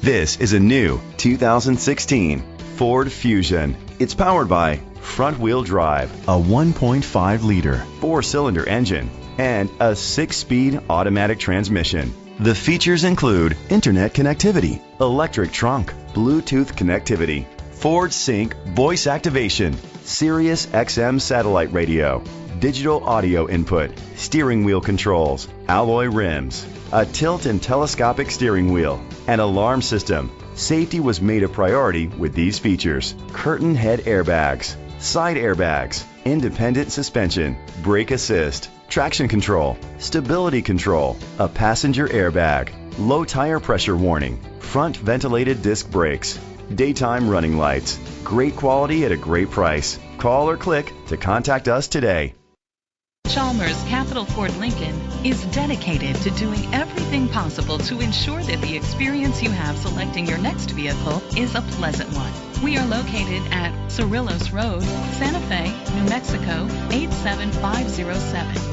This is a new 2016 Ford Fusion. It's powered by front-wheel drive, a 1.5-liter four-cylinder engine, and a 6-speed automatic transmission. The features include internet connectivity, electric trunk, Bluetooth connectivity, Ford Sync voice activation, Sirius XM satellite radio, digital audio input, steering wheel controls, alloy rims, a tilt and telescopic steering wheel, an alarm system. Safety was made a priority with these features: curtain head airbags, side airbags, independent suspension, brake assist, traction control, stability control, a passenger airbag, low tire pressure warning, front ventilated disc brakes, daytime running lights. Great quality at a great price. Call or click to contact us today. Chalmers Capital Ford Lincoln is dedicated to doing everything possible to ensure that the experience you have selecting your next vehicle is a pleasant one. We are located at Cerrillos Road, Santa Fe, New Mexico 87507.